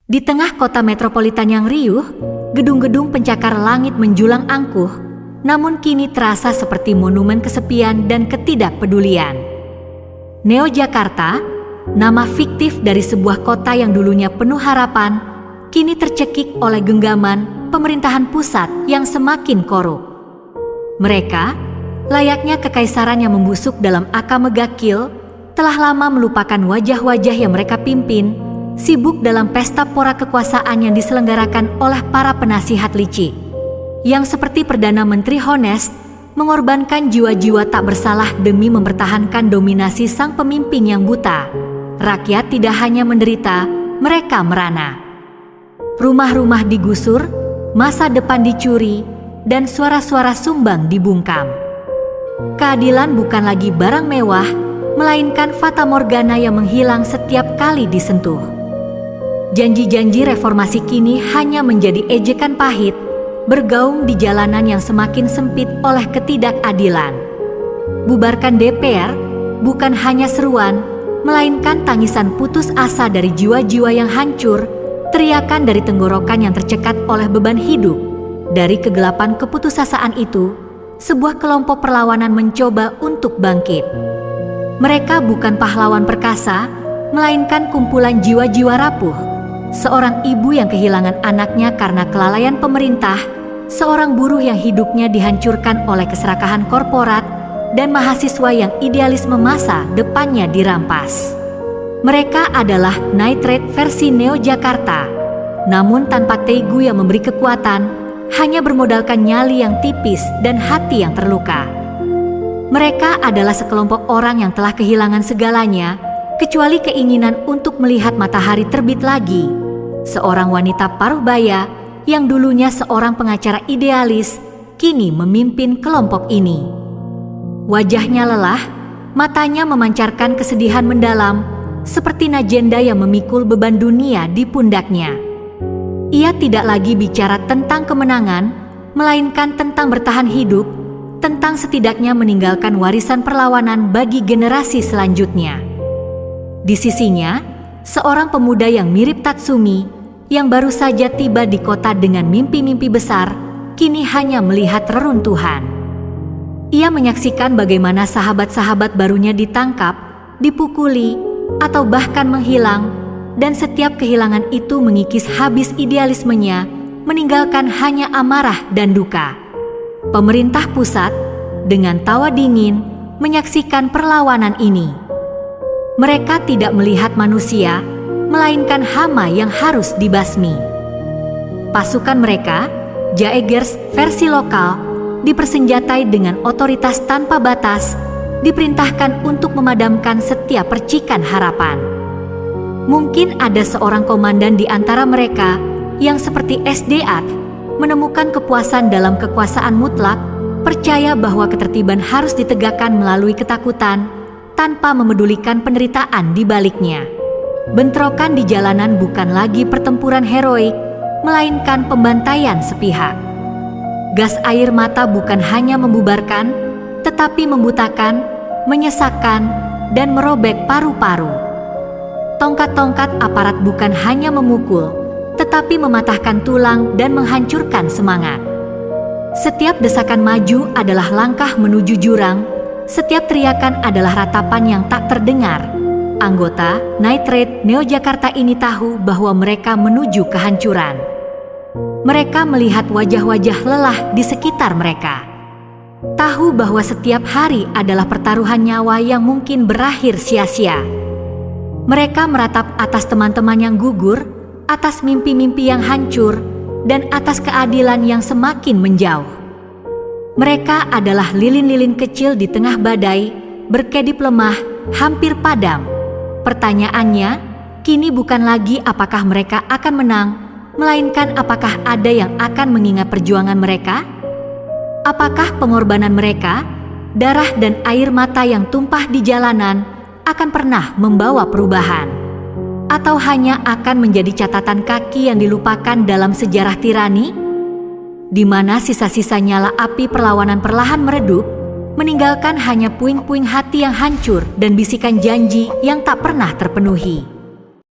Di tengah kota metropolitan yang riuh, gedung-gedung pencakar langit menjulang angkuh, namun kini terasa seperti monumen kesepian dan ketidakpedulian. Neo Jakarta, nama fiktif dari sebuah kota yang dulunya penuh harapan, kini tercekik oleh genggaman pemerintahan pusat yang semakin korup. Mereka, layaknya kekaisaran yang membusuk dalam aka megakil, telah lama melupakan wajah-wajah yang mereka pimpin, sibuk dalam pesta pora kekuasaan yang diselenggarakan oleh para penasihat licik, yang seperti Perdana Menteri Honest, mengorbankan jiwa-jiwa tak bersalah demi mempertahankan dominasi sang pemimpin yang buta. Rakyat tidak hanya menderita, mereka merana. Rumah-rumah digusur, masa depan dicuri, dan suara-suara sumbang dibungkam. Keadilan bukan lagi barang mewah, melainkan fata morgana yang menghilang setiap kali disentuh. Janji-janji reformasi kini hanya menjadi ejekan pahit, bergaung di jalanan yang semakin sempit oleh ketidakadilan. Bubarkan DPR bukan hanya seruan, melainkan tangisan putus asa dari jiwa-jiwa yang hancur, teriakan dari tenggorokan yang tercekat oleh beban hidup. Dari kegelapan keputusasaan itu, sebuah kelompok perlawanan mencoba untuk bangkit. Mereka bukan pahlawan perkasa, melainkan kumpulan jiwa-jiwa rapuh. Seorang ibu yang kehilangan anaknya karena kelalaian pemerintah, seorang buruh yang hidupnya dihancurkan oleh keserakahan korporat, dan mahasiswa yang idealisme masa depannya dirampas. Mereka adalah Nitrate versi Neo Jakarta, namun tanpa tegu yang memberi kekuatan, hanya bermodalkan nyali yang tipis dan hati yang terluka. Mereka adalah sekelompok orang yang telah kehilangan segalanya, kecuali keinginan untuk melihat matahari terbit lagi. Seorang wanita paruh baya yang dulunya seorang pengacara idealis, kini memimpin kelompok ini. Wajahnya lelah, matanya memancarkan kesedihan mendalam, seperti najenda yang memikul beban dunia di pundaknya. Ia tidak lagi bicara tentang kemenangan, melainkan tentang bertahan hidup, tentang setidaknya meninggalkan warisan perlawanan bagi generasi selanjutnya. Di sisinya, seorang pemuda yang mirip Tatsumi, yang baru saja tiba di kota dengan mimpi-mimpi besar, kini hanya melihat reruntuhan. Ia menyaksikan bagaimana sahabat-sahabat barunya ditangkap, dipukuli, atau bahkan menghilang, dan setiap kehilangan itu mengikis habis idealismenya, meninggalkan hanya amarah dan duka. Pemerintah pusat, dengan tawa dingin, menyaksikan perlawanan ini. Mereka tidak melihat manusia, melainkan hama yang harus dibasmi. Pasukan mereka, Jaegers versi lokal, dipersenjatai dengan otoritas tanpa batas, diperintahkan untuk memadamkan setiap percikan harapan. Mungkin ada seorang komandan di antara mereka yang seperti SDA menemukan kepuasan dalam kekuasaan mutlak, percaya bahwa ketertiban harus ditegakkan melalui ketakutan, tanpa memedulikan penderitaan di baliknya. Bentrokan di jalanan bukan lagi pertempuran heroik, melainkan pembantaian sepihak. Gas air mata bukan hanya membubarkan, tetapi membutakan, menyesakkan, dan merobek paru-paru. Tongkat-tongkat aparat bukan hanya memukul, tetapi mematahkan tulang dan menghancurkan semangat. Setiap desakan maju adalah langkah menuju jurang, setiap teriakan adalah ratapan yang tak terdengar. Anggota Nitrate Neo Jakarta ini tahu bahwa mereka menuju kehancuran. Mereka melihat wajah-wajah lelah di sekitar mereka. Tahu bahwa setiap hari adalah pertaruhan nyawa yang mungkin berakhir sia-sia. Mereka meratap atas teman-teman yang gugur, atas mimpi-mimpi yang hancur, dan atas keadilan yang semakin menjauh. Mereka adalah lilin-lilin kecil di tengah badai, berkedip lemah, hampir padam. Pertanyaannya, kini bukan lagi apakah mereka akan menang, melainkan apakah ada yang akan mengingat perjuangan mereka? Apakah pengorbanan mereka, darah dan air mata yang tumpah di jalanan, akan pernah membawa perubahan? Atau hanya akan menjadi catatan kaki yang dilupakan dalam sejarah tirani? Di mana sisa-sisa nyala api perlawanan perlahan meredup, meninggalkan hanya puing-puing hati yang hancur dan bisikan janji yang tak pernah terpenuhi.